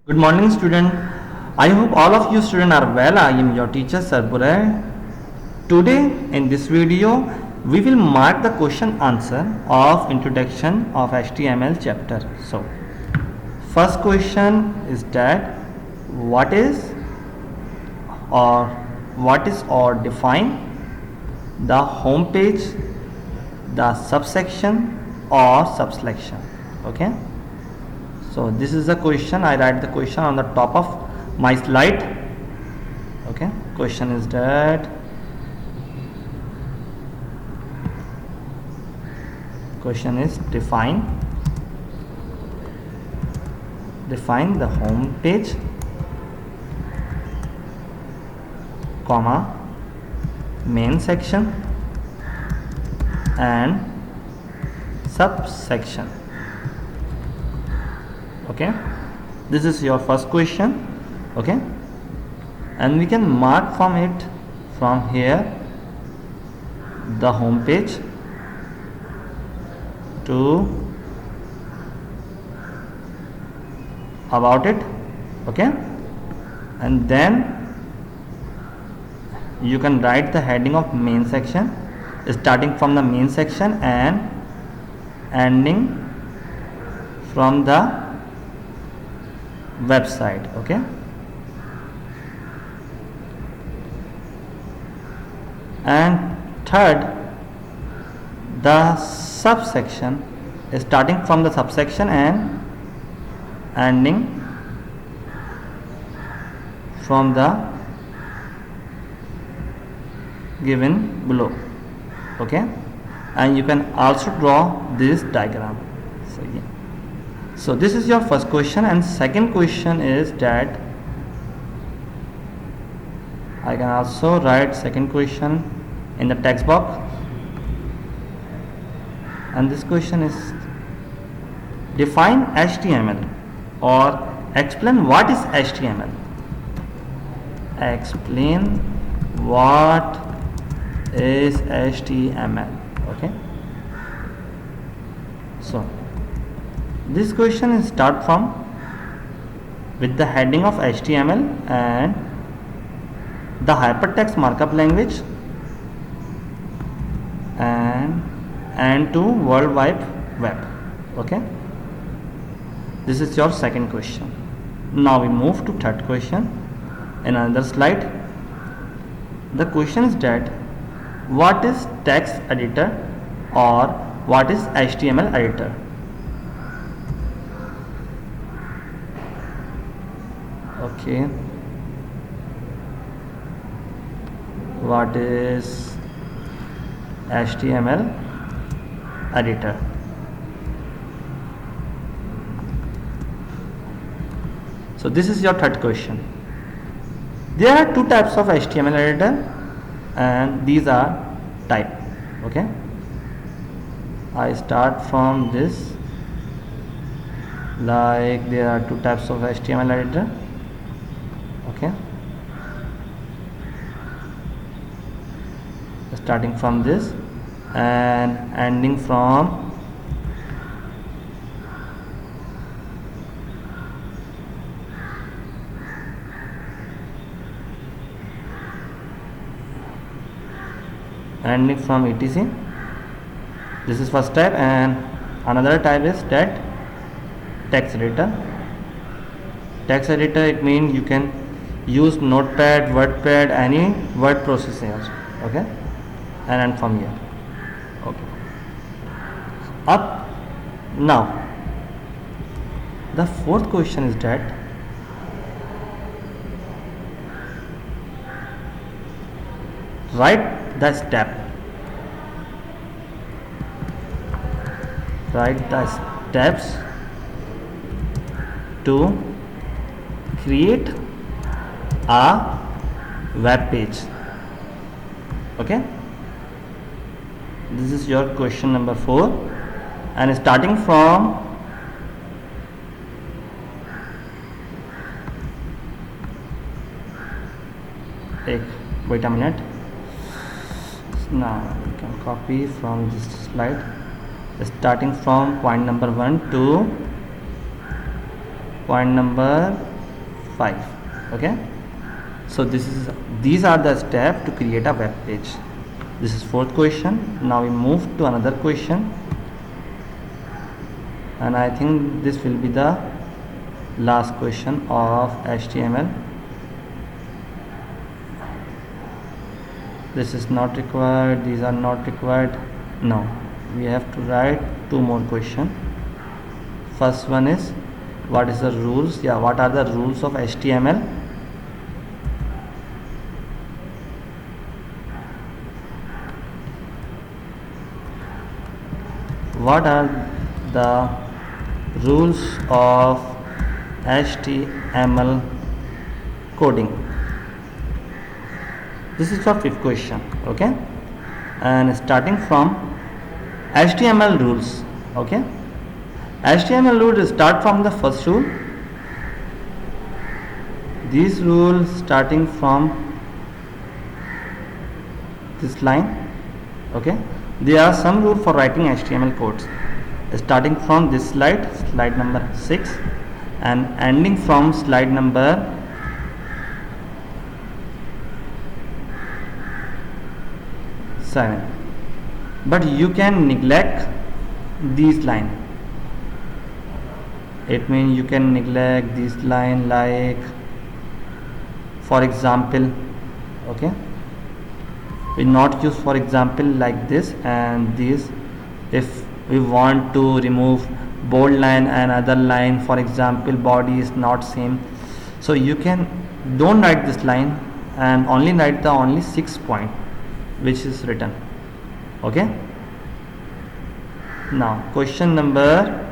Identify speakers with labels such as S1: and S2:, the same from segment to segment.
S1: Good morning, student. I hope all of you students are well. I am your teacher Sarburai. Today in this video we will mark the question answer of introduction of HTML chapter. So first question is that what is or define the home page, the subsection or subselection. Okay, so this is the question. I write the question on the top of my slide. Okay, question is that question is define the home page, comma, main section and subsection. Okay, this is your first question. Okay, and we can mark from here the home page to about it. Okay, and then you can write the heading of main section, starting from the main section and ending from the website. Okay, and third, the subsection is starting from the subsection and ending from the given below. Okay, and you can also draw this diagram. So yeah. So this is your first question, and second question is that I can also write second question in the text box, and this question is define HTML or explain what is HTML. Explain what is HTML. Okay, so this question is start from with the heading of HTML and the hypertext markup language and to World Wide Web. Okay, this is your second question. Now we move to third question in another slide. The question is that what is text editor or what is HTML editor? Okay, what is HTML editor? So this is your third question. There are two types of HTML editor and these are type. Okay, I start from this, like there are two types of HTML editor. Okay, starting from this and ending from etc. This is first type, and another type is that text editor. Text editor, it means you can use Notepad, WordPad, any word processor. Okay, and end from here. Okay, up now the fourth question is that write the steps to create a web page. Okay, this is your question number 4, and starting from wait a minute. Now you can copy from this slide, starting from point number 1 to point number 5. Okay, so these are the steps to create a web page. This is fourth question. Now we move to another question, and I think this will be the last question of HTML. This is not required, these are not required. No, we have to write two more questions. First one is, what is the rules? What are the rules of HTML? What are the rules of HTML coding? This is your fifth question. Okay, and starting from HTML rules. Okay, HTML rules start from the first rule. These rules starting from this line. Okay, there are some rules for writing HTML codes, starting from this slide number 6, and ending from slide number 7. But you can neglect these line. It means you can neglect this line, like for example, okay, we not use for example like this and this. If we want to remove bold line and other line, for example body is not same, so you can don't write this line and only write the only 6 point which is written. Okay, now question number,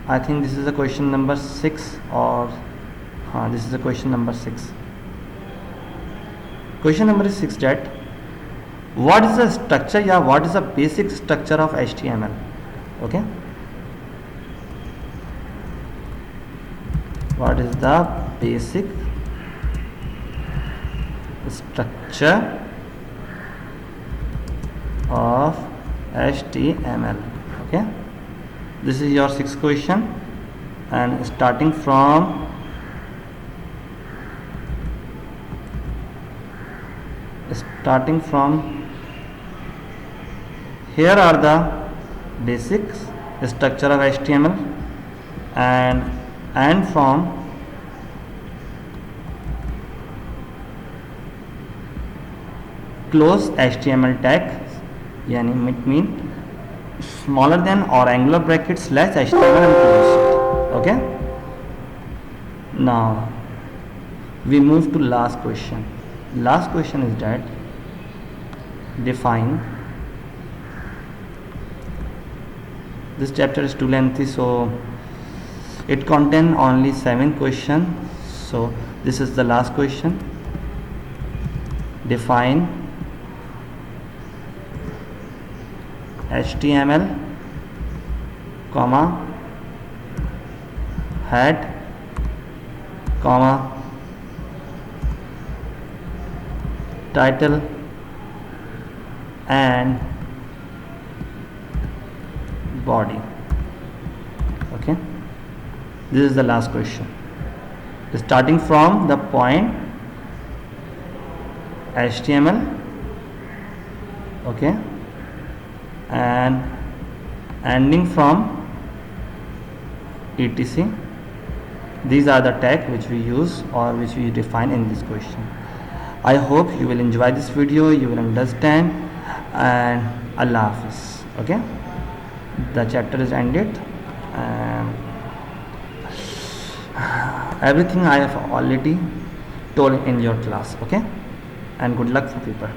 S1: I think this is a question number 6, or this is a question number 6. Question number 6, that what is the structure, what is the basic structure of HTML? Okay, what is the basic structure of HTML? Okay, this is your 6th question, and starting from here are the basics structure of HTML, and from close HTML tag, yani it mean smaller than or angular bracket / HTML and close it. Okay, now we move to last question. Last question is that define. This chapter is too lengthy, so it contains only 7 questions. So this is the last question. Define HTML, comma, head, comma, title, and body. Okay, this is the last question, starting from the point HTML, okay, and ending from etc. These are the tags which we use or which we define in this question. I hope you will enjoy this video, you will understand, and Allah Hafiz. Okay, the chapter is ended, and everything I have already told in your class. Okay, and good luck for paper.